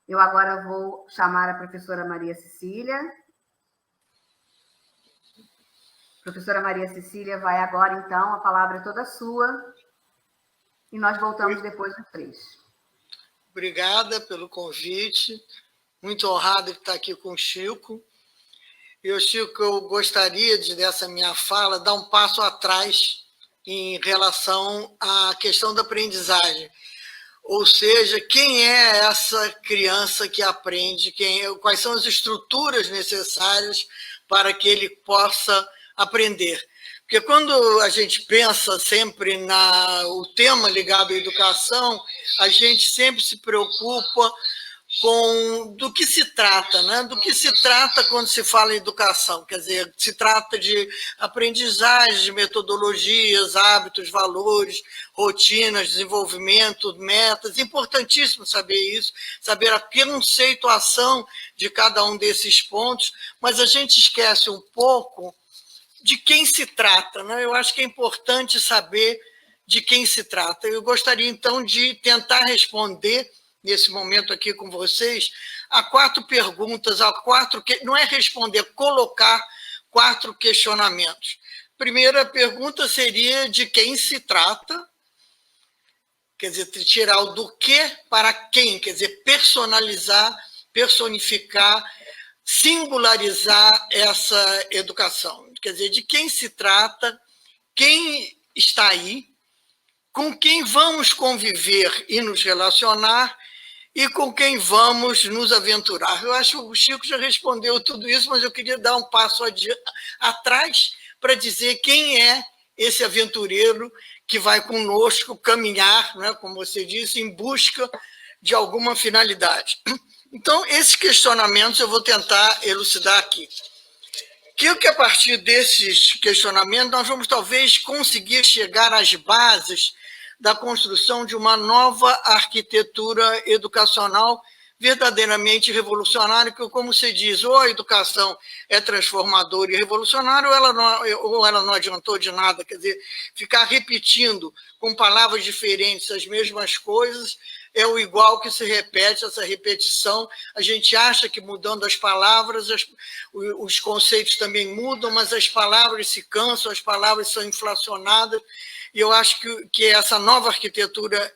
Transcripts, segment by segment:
Eu agora vou chamar a professora Maria Cecília. Professora Maria Cecília vai agora, então, a palavra é toda sua, e nós voltamos depois dos 3. Obrigada pelo convite, muito honrado de estar aqui com o Chico. E, Chico, eu gostaria dessa minha fala, dar um passo atrás em relação à questão da aprendizagem. Ou seja, quem é essa criança que aprende, quais são as estruturas necessárias para que ele possa aprender. Porque quando a gente pensa sempre o tema ligado à educação, a gente sempre se preocupa do que se trata, né? Do que se trata quando se fala em educação. Quer dizer, se trata de aprendizagem, de metodologias, hábitos, valores, rotinas, desenvolvimento, metas. Importantíssimo saber isso, saber a conceituação de cada um desses pontos, mas a gente esquece um pouco de quem se trata, né? Eu acho que é importante saber de quem se trata. Eu gostaria, então, de tentar responder, nesse momento aqui com vocês, a 4 perguntas, não é responder, colocar 4 questionamentos. Primeira pergunta seria de quem se trata, quer dizer, tirar o do que para quem, quer dizer, personalizar, personificar, singularizar essa educação. Quer dizer, de quem se trata, quem está aí, com quem vamos conviver e nos relacionar e com quem vamos nos aventurar. Eu acho que o Chico já respondeu tudo isso, mas eu queria dar um passo atrás para dizer quem é esse aventureiro que vai conosco caminhar, né, como você disse, em busca de alguma finalidade. Então, esses questionamentos eu vou tentar elucidar aqui. Que a partir desses questionamentos nós vamos talvez conseguir chegar às bases da construção de uma nova arquitetura educacional verdadeiramente revolucionária, que, como se diz, ou a educação é transformadora e revolucionária, ou ela não adiantou de nada. Quer dizer, ficar repetindo com palavras diferentes as mesmas coisas é o igual que se repete, essa repetição. A gente acha que mudando as palavras, os conceitos também mudam, mas as palavras se cansam, as palavras são inflacionadas, e eu acho que essa nova arquitetura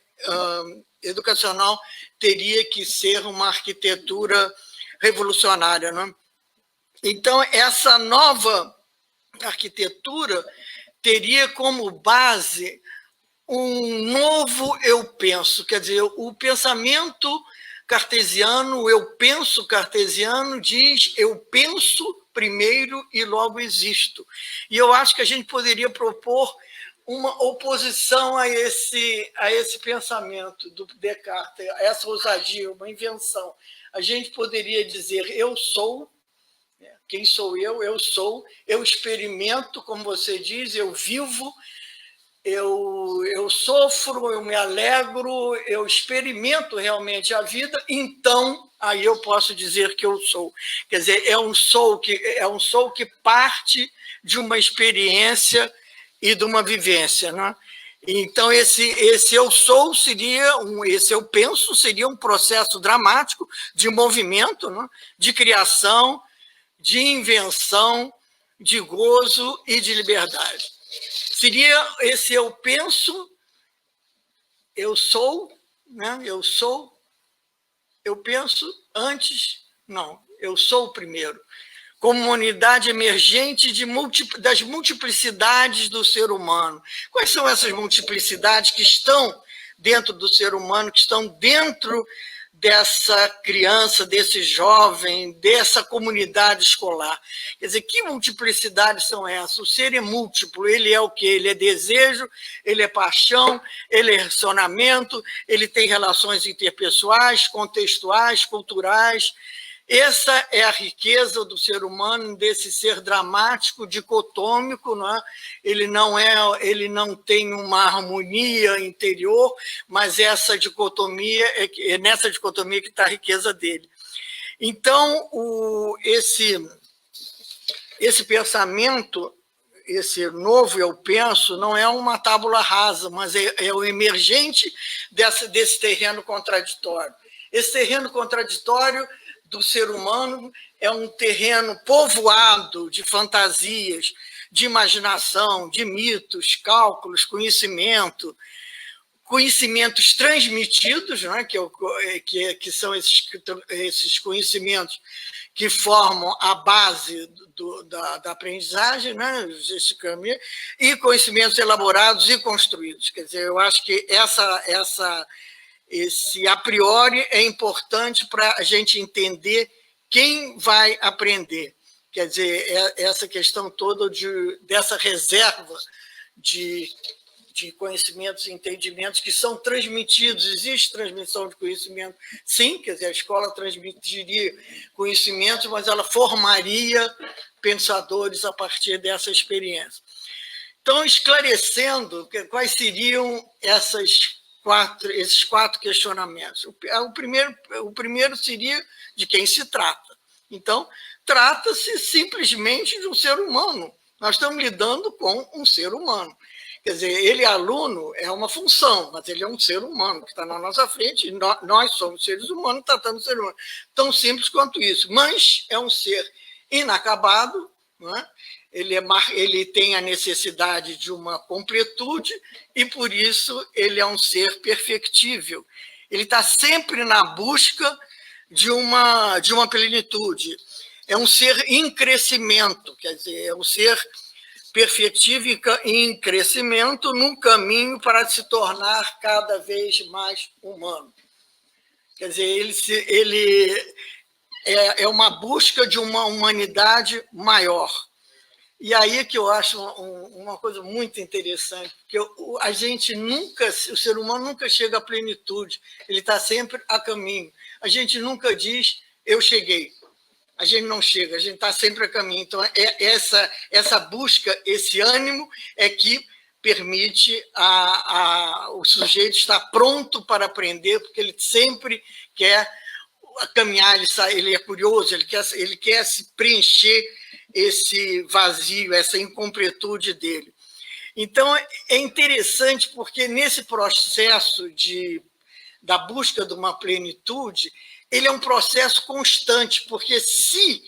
educacional teria que ser uma arquitetura revolucionária, não é? Então, essa nova arquitetura teria como base um novo eu penso, quer dizer, o pensamento cartesiano, o eu penso cartesiano diz eu penso primeiro e logo existo. E eu acho que a gente poderia propor uma oposição a esse pensamento do Descartes, a essa ousadia, uma invenção. A gente poderia dizer eu sou, quem sou eu sou, eu experimento, como você diz, eu vivo, eu sofro, eu me alegro, eu experimento realmente a vida, então aí eu posso dizer que eu sou. Quer dizer, é um sou que parte de uma experiência e de uma vivência, né? Então, esse eu sou esse eu penso seria um processo dramático de movimento, né? De criação, de invenção, de gozo e de liberdade. Seria esse eu penso, eu sou, né? Eu penso antes, não, eu sou o primeiro. Como uma unidade emergente das multiplicidades do ser humano. Quais são essas multiplicidades que estão dentro do ser humano, que estão dentro dessa criança, desse jovem, dessa comunidade escolar? Quer dizer, que multiplicidades são essas? O ser é múltiplo, ele é o quê? Ele é desejo, ele é paixão, ele é relacionamento, ele tem relações interpessoais, contextuais, culturais. Essa é a riqueza do ser humano, desse ser dramático, dicotômico, não é? Ele não tem uma harmonia interior, mas essa dicotomia é nessa dicotomia que está a riqueza dele. Então, esse pensamento, esse novo eu penso, não é uma tábula rasa, mas é o emergente desse terreno contraditório. Esse terreno contraditório do ser humano é um terreno povoado de fantasias, de imaginação, de mitos, cálculos, conhecimentos transmitidos, né, que são esses conhecimentos que formam a base da aprendizagem, né, e conhecimentos elaborados e construídos. Quer dizer, eu acho que esse a priori é importante para a gente entender quem vai aprender. Quer dizer, essa questão toda dessa reserva de conhecimentos e entendimentos que são transmitidos. Existe transmissão de conhecimento, sim, quer dizer, a escola transmitiria conhecimentos, mas ela formaria pensadores a partir dessa experiência. Então, esclarecendo quais seriam esses quatro questionamentos. O primeiro seria de quem se trata. Então, trata-se simplesmente de um ser humano. Nós estamos lidando com um ser humano. Quer dizer, ele, aluno, é uma função, mas ele é um ser humano que está na nossa frente, e nós somos seres humanos tratando o ser humano. Tão simples quanto isso. Mas é um ser inacabado, não é? Ele tem a necessidade de uma completude e, por isso, ele é um ser perfectível. Ele está sempre na busca de uma plenitude. É um ser em crescimento, quer dizer, é um ser perfectivo e em crescimento num caminho para se tornar cada vez mais humano. Quer dizer, ele é uma busca de uma humanidade maior. E aí que eu acho uma coisa muito interessante, porque o ser humano nunca chega à plenitude, ele está sempre a caminho. A gente nunca diz, eu cheguei. A gente não chega, a gente está sempre a caminho. Então, essa busca, esse ânimo é que permite o sujeito estar pronto para aprender, porque ele sempre quer caminhar, ele é curioso, ele quer se preencher esse vazio, essa incompletude dele. Então, é interessante porque nesse processo da busca de uma plenitude, ele é um processo constante, porque se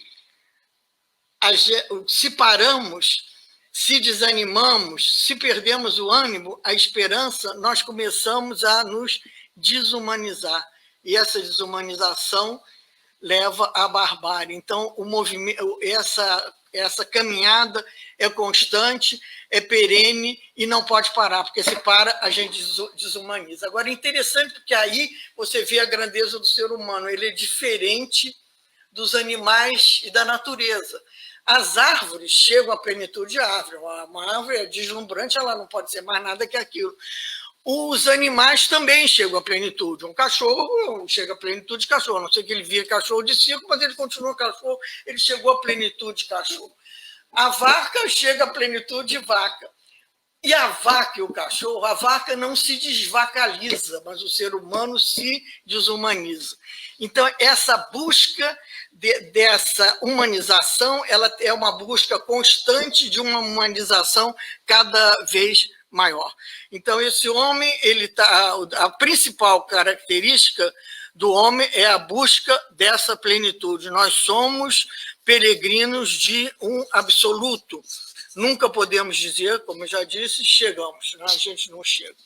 paramos, se desanimamos, se perdemos o ânimo, a esperança, nós começamos a nos desumanizar. E essa desumanização leva à barbárie. Então, o movimento, essa caminhada é constante, é perene e não pode parar, porque se para, a gente desumaniza. Agora, é interessante porque aí você vê a grandeza do ser humano, ele é diferente dos animais e da natureza. As árvores chegam à plenitude de árvore, uma árvore é deslumbrante, ela não pode ser mais nada que aquilo. Os animais também chegam à plenitude. Um cachorro chega à plenitude de cachorro. A não sei que ele vira cachorro de circo, mas ele continua cachorro, ele chegou à plenitude de cachorro. A vaca chega à plenitude de vaca. E a vaca e o cachorro, a vaca não se desvacaliza, mas o ser humano se desumaniza. Então, essa busca dessa humanização, ela é uma busca constante de uma humanização cada vez maior. Então, esse homem, a principal característica do homem é a busca dessa plenitude. Nós somos peregrinos de um absoluto. Nunca podemos dizer, como eu já disse, chegamos, né? A gente não chega.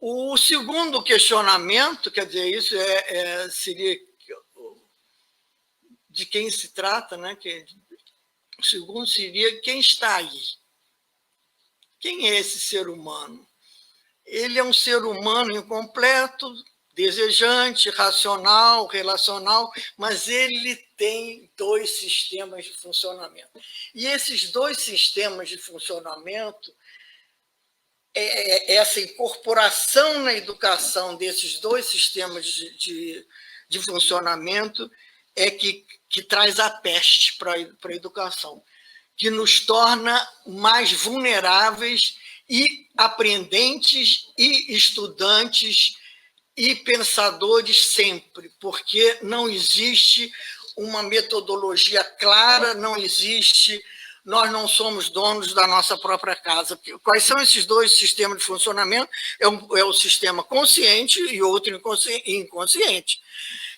O segundo questionamento, quer dizer, isso seria de quem se trata, né? O segundo seria quem está aí. Quem é esse ser humano? Ele é um ser humano incompleto, desejante, racional, relacional, mas ele tem dois sistemas de funcionamento. E esses dois sistemas de funcionamento, essa incorporação na educação desses dois sistemas de funcionamento é que traz a peste para a educação, que nos torna mais vulneráveis e aprendentes e estudantes e pensadores sempre, porque não existe uma metodologia clara, não existe nós não somos donos da nossa própria casa. Quais são esses dois sistemas de funcionamento? É o sistema consciente e outro inconsciente.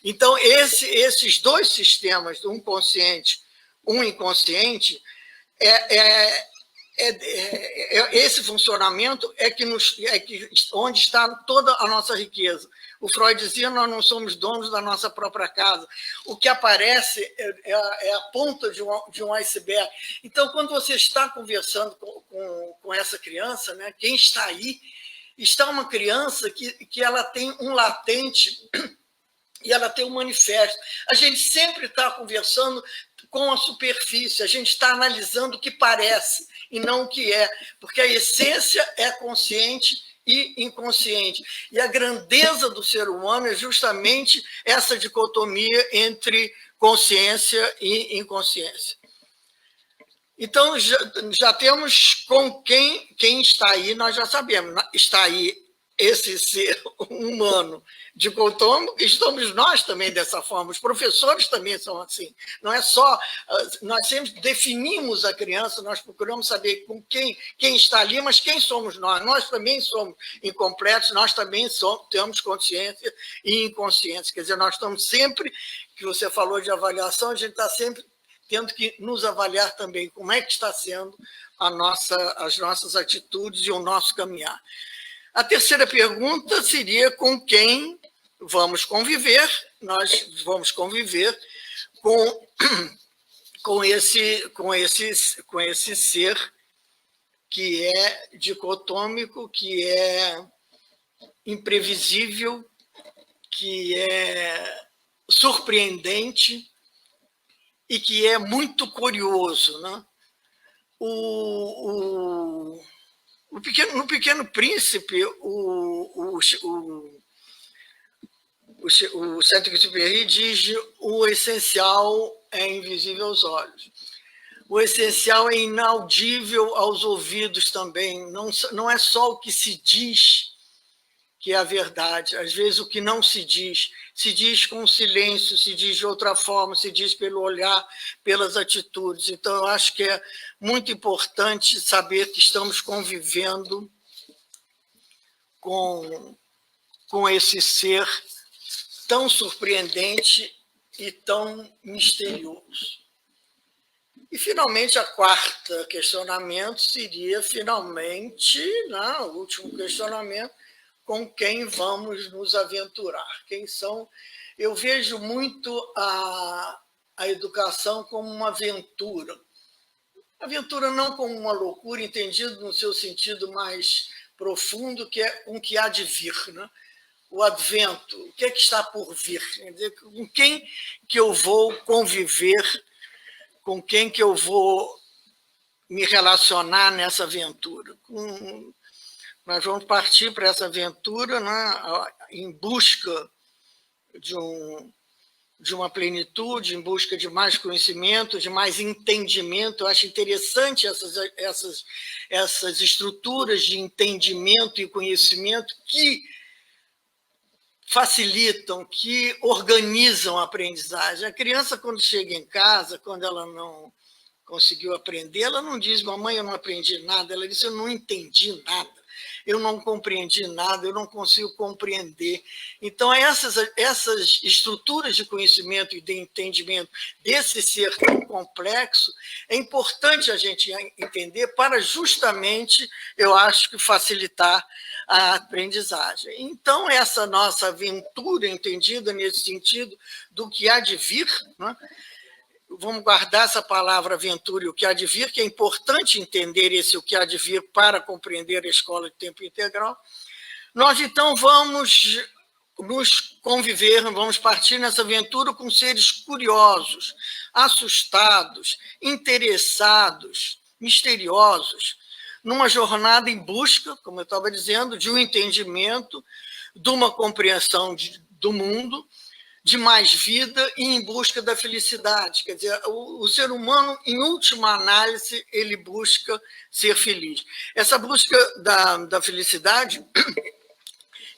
Então, esses dois sistemas, um consciente, um inconsciente, esse funcionamento onde está toda a nossa riqueza. O Freud dizia: nós não somos donos da nossa própria casa. O que aparece é a ponta de um iceberg. Então, quando você está conversando com essa criança, né, quem está aí, está uma criança que ela tem um latente e ela tem um manifesto. A gente sempre está conversando com a superfície, a gente está analisando o que parece e não o que é, porque a essência é consciente e inconsciente. E a grandeza do ser humano é justamente essa dicotomia entre consciência e inconsciência. Então, já temos com quem está aí, nós já sabemos. Está aí esse ser humano dicotômico, estamos nós também dessa forma. Os professores também são assim. Não é só... Nós sempre definimos a criança, nós procuramos saber com quem está ali, mas quem somos nós? Nós também somos incompletos, nós também temos consciência e inconsciência. Quer dizer, nós estamos sempre, que você falou de avaliação, a gente está sempre tendo que nos avaliar também como é que está sendo as nossas atitudes e o nosso caminhar. A terceira pergunta seria com quem vamos conviver. Nós vamos conviver com esse ser que é dicotômico, que é imprevisível, que é surpreendente e que é muito curioso, né? No Pequeno Príncipe, o Saint-Exupéry diz: o essencial é invisível aos olhos. O essencial é inaudível aos ouvidos também. Não é só o que se diz que é a verdade. Às vezes o que não se diz com silêncio, se diz de outra forma, se diz pelo olhar, pelas atitudes. Então, eu acho que é muito importante saber que estamos convivendo com esse ser tão surpreendente e tão misterioso. E, finalmente, a quarta questionamento seria, finalmente, o último questionamento, com quem vamos nos aventurar? Quem são? Eu vejo muito a educação como uma aventura. Aventura não como uma loucura, entendido no seu sentido mais profundo, que é com o que há de vir, né? O advento, o que é que está por vir? Quer dizer, com quem que eu vou conviver, com quem que eu vou me relacionar nessa aventura? Nós vamos partir para essa aventura, né, em busca de uma plenitude, em busca de mais conhecimento, de mais entendimento. Eu acho interessante essas estruturas de entendimento e conhecimento que facilitam, que organizam a aprendizagem. A criança, quando chega em casa, quando ela não conseguiu aprender, ela não diz: mamãe, eu não aprendi nada. Ela diz: eu não entendi nada. Eu não compreendi nada, eu não consigo compreender. Então, essas estruturas de conhecimento e de entendimento desse ser tão complexo, é importante a gente entender para justamente, eu acho, que facilitar a aprendizagem. Então, essa nossa aventura, entendida nesse sentido do que há de vir, né? Vamos guardar essa palavra aventura e o que há de vir, que é importante entender o que há de vir para compreender a escola de tempo integral. Nós, então, vamos nos conviver, vamos partir nessa aventura com seres curiosos, assustados, interessados, misteriosos, numa jornada em busca, como eu estava dizendo, de um entendimento, de uma compreensão do mundo, de mais vida e em busca da felicidade. Quer dizer, o ser humano, em última análise, ele busca ser feliz. Essa busca da felicidade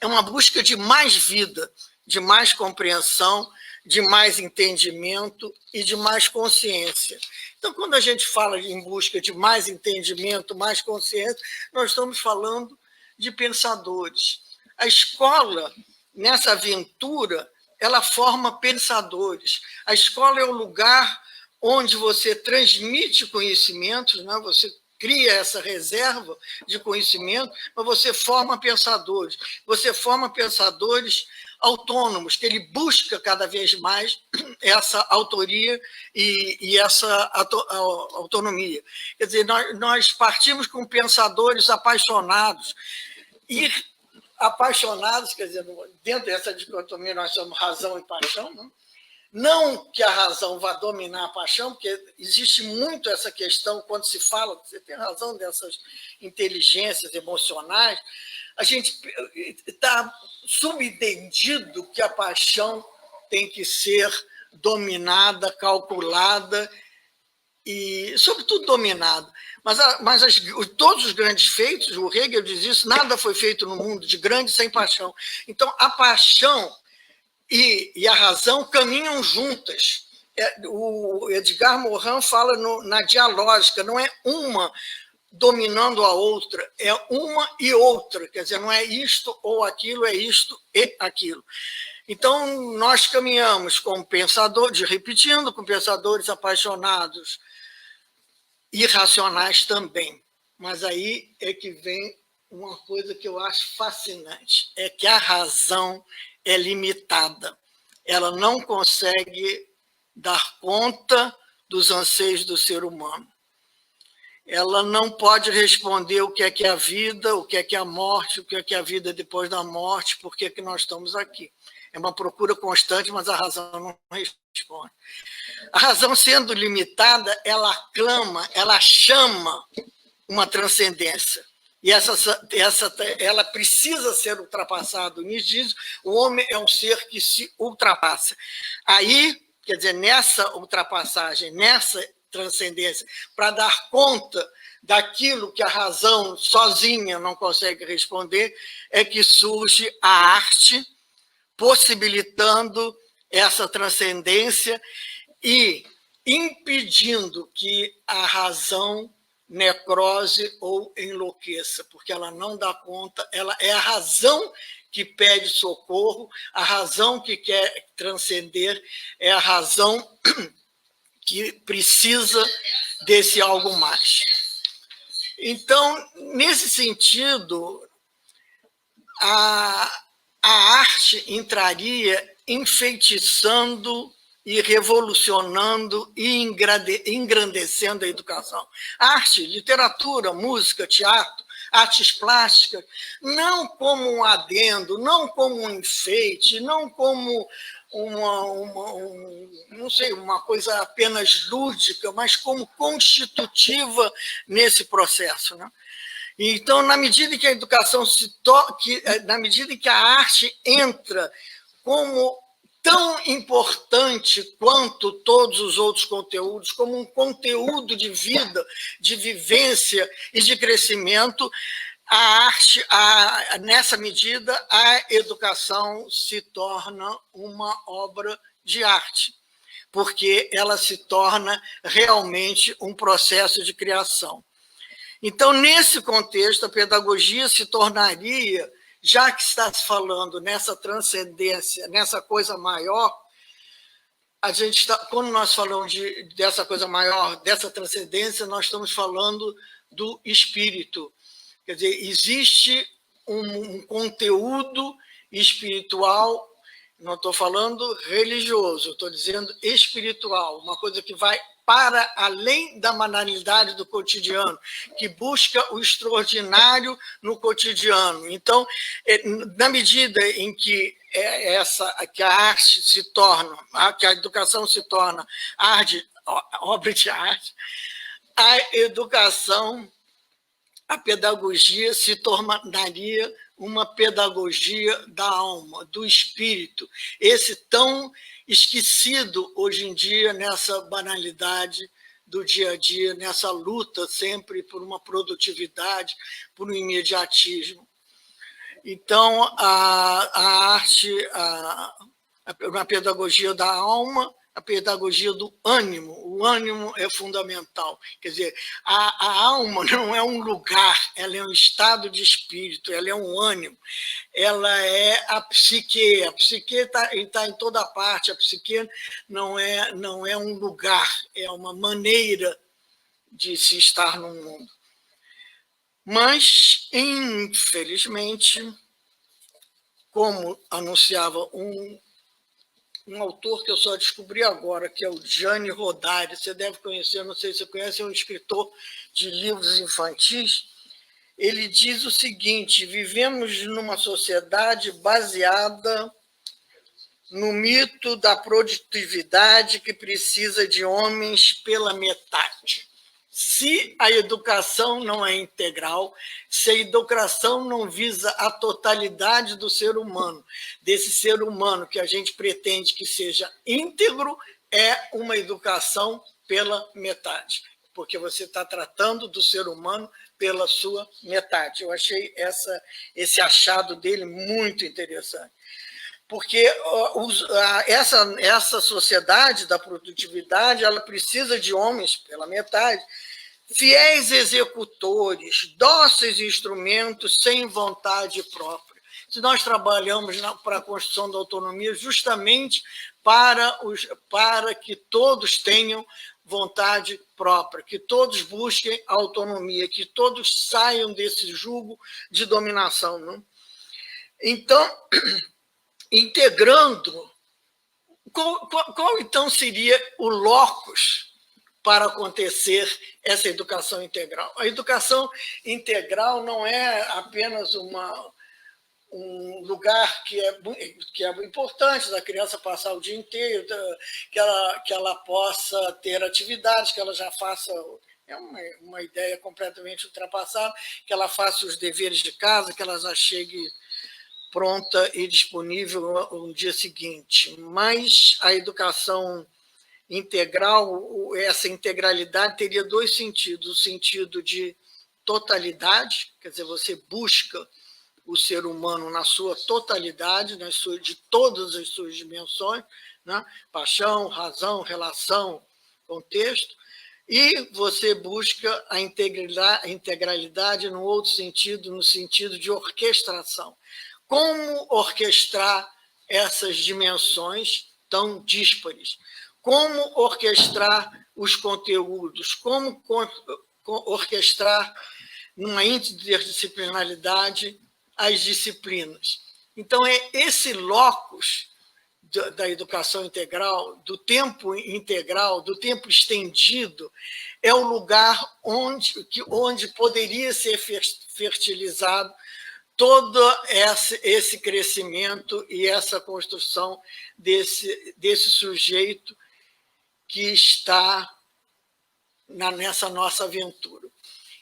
é uma busca de mais vida, de mais compreensão, de mais entendimento e de mais consciência. Então, quando a gente fala em busca de mais entendimento, mais consciência, nós estamos falando de pensadores. A escola, nessa aventura, ela forma pensadores. A escola é o lugar onde você transmite conhecimentos, né? Você cria essa reserva de conhecimento, mas você forma pensadores. Você forma pensadores autônomos, que ele busca cada vez mais essa autoria e essa autonomia. Quer dizer, nós partimos com pensadores apaixonados, e apaixonados, quer dizer, dentro dessa dicotomia nós somos razão e paixão, não? Não que a razão vá dominar a paixão, porque existe muito essa questão, quando se fala, você tem razão, dessas inteligências emocionais, a gente está subentendido que a paixão tem que ser dominada, calculada e, sobretudo, dominada. Mas todos os grandes feitos, o Hegel diz isso, nada foi feito no mundo de grande sem paixão. Então, a paixão e a razão caminham juntas. O Edgar Morin fala na dialógica, não é uma dominando a outra, é uma e outra, quer dizer, não é isto ou aquilo, é isto e aquilo. Então, nós caminhamos com pensadores, repetindo, com pensadores apaixonados, irracionais também. Mas aí é que vem uma coisa que eu acho fascinante, é que a razão é limitada. Ela não consegue dar conta dos anseios do ser humano. Ela não pode responder o que é a vida, o que é a morte, o que é a vida depois da morte, por que nós estamos aqui. É uma procura constante, mas a razão não responde. A razão, sendo limitada, ela clama, ela chama uma transcendência. E ela precisa ser ultrapassada. O Nietzsche diz, o homem é um ser que se ultrapassa. Aí, quer dizer, nessa ultrapassagem, nessa transcendência, para dar conta daquilo que a razão sozinha não consegue responder, é que surge a arte, possibilitando essa transcendência e impedindo que a razão necrose ou enlouqueça, porque ela não dá conta, ela é a razão que pede socorro, a razão que quer transcender, é a razão que precisa desse algo mais. Então, nesse sentido, a arte entraria enfeitiçando e revolucionando e engrandecendo a educação. Arte, literatura, música, teatro, artes plásticas, não como um adendo, não como um enfeite, não como uma coisa apenas lúdica, mas como constitutiva nesse processo, né? Então, na medida que a educação na medida que a arte entra como tão importante quanto todos os outros conteúdos, como um conteúdo de vida, de vivência e de crescimento, a arte, nessa medida, a educação se torna uma obra de arte, porque ela se torna realmente um processo de criação. Então, nesse contexto, a pedagogia se tornaria, já que está se falando nessa transcendência, nessa coisa maior, quando nós falamos dessa coisa maior, dessa transcendência, nós estamos falando do espírito. Quer dizer, existe um conteúdo espiritual, não estou falando religioso, estou dizendo espiritual, uma coisa que vai para além da banalidade do cotidiano, que busca o extraordinário no cotidiano. Então, na medida em que que a arte se torna, que a educação se torna obra de arte, a educação, a pedagogia se tornaria uma pedagogia da alma, do espírito, esse tão esquecido hoje em dia nessa banalidade do dia a dia, nessa luta sempre por uma produtividade, por um imediatismo. Então, a arte, na pedagogia da alma, a pedagogia do ânimo. O ânimo é fundamental. Quer dizer, a alma não é um lugar, ela é um estado de espírito, ela é um ânimo, ela é a psique está em toda parte, a psique não é um lugar, é uma maneira de se estar no mundo. Mas, infelizmente, como anunciava um autor que eu só descobri agora, que é o Gianni Rodari, você deve conhecer, não sei se você conhece, é um escritor de livros infantis. Ele diz o seguinte: vivemos numa sociedade baseada no mito da produtividade que precisa de homens pela metade. Se a educação não é integral, se a educação não visa a totalidade do ser humano, desse ser humano que a gente pretende que seja íntegro, é uma educação pela metade, porque você está tratando do ser humano pela sua metade. Eu achei esse achado dele muito interessante, porque essa sociedade da produtividade, ela precisa de homens pela metade, fiéis executores, dóceis instrumentos, sem vontade própria. Se nós trabalhamos para a construção da autonomia justamente para que todos tenham vontade própria, que todos busquem autonomia, que todos saiam desse jugo de dominação. Não? Então, integrando, qual então seria o locus para acontecer essa educação integral? A educação integral não é apenas um lugar que é importante da criança passar o dia inteiro, que ela possa ter atividades, que ela já faça, é uma ideia completamente ultrapassada, que ela faça os deveres de casa, que ela já chegue pronta e disponível no dia seguinte. Mas a educação integral, essa integralidade teria dois sentidos: o sentido de totalidade, quer dizer, você busca o ser humano na sua totalidade, de todas as suas dimensões, né? Paixão, razão, relação, contexto, e você busca a integralidade no outro sentido, no sentido de orquestração. Como orquestrar essas dimensões tão díspares? Como orquestrar os conteúdos? Como orquestrar, numa interdisciplinaridade, as disciplinas? Então, é esse locus da educação integral, do tempo integral, do tempo estendido, é o lugar onde poderia ser fertilizado todo esse crescimento e essa construção desse sujeito que está nessa nossa aventura.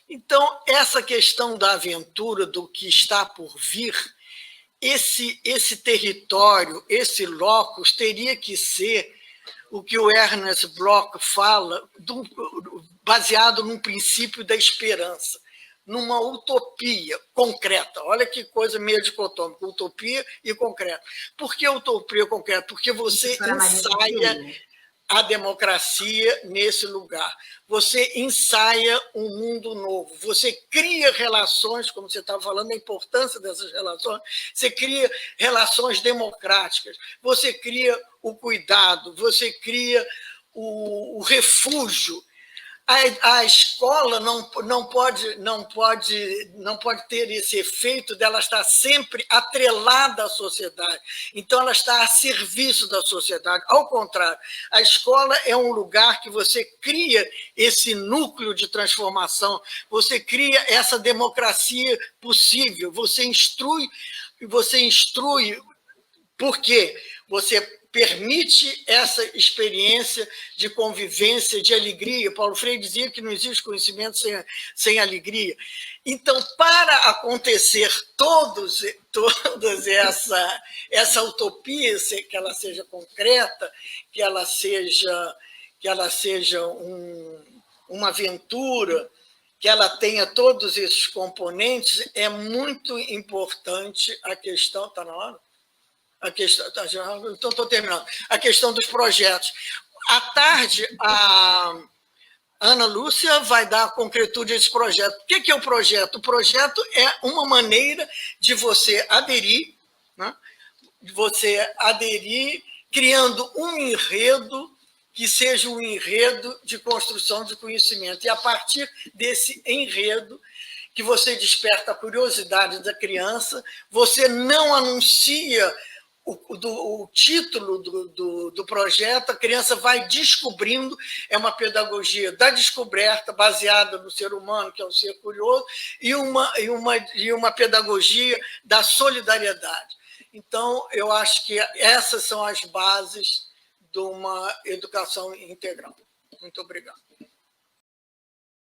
Então, essa questão da aventura, do que está por vir, esse território, esse locus, teria que ser o que o Ernest Bloch fala, baseado num princípio da esperança, numa utopia concreta. Olha que coisa meio dicotômica, utopia e concreto. Por que utopia concreta? Porque você ensaia a democracia nesse lugar. Você ensaia um mundo novo, você cria relações, como você estava falando, a importância dessas relações, você cria relações democráticas, você cria o cuidado, você cria o refúgio. A escola não pode ter esse efeito dela estar sempre atrelada à sociedade. Então, ela está a serviço da sociedade. Ao contrário, a escola é um lugar que você cria esse núcleo de transformação, você cria essa democracia possível, você instrui porque você permite essa experiência de convivência, de alegria. Paulo Freire dizia que não existe conhecimento sem alegria. Então, para acontecer toda essa utopia, que ela seja concreta, que ela seja uma aventura, que ela tenha todos esses componentes, é muito importante a questão... Está na hora? a questão, então estou terminando, a questão dos projetos. À tarde, a Ana Lúcia vai dar a concretude desse projeto. O que é o projeto? O projeto é uma maneira de você aderir, né? De você aderir criando um enredo que seja um enredo de construção de conhecimento. E a partir desse enredo, que você desperta a curiosidade da criança, você não anuncia o título do projeto, a criança vai descobrindo, é uma pedagogia da descoberta, baseada no ser humano, que é um ser curioso, e uma pedagogia da solidariedade. Então, eu acho que essas são as bases de uma educação integral. Muito obrigado.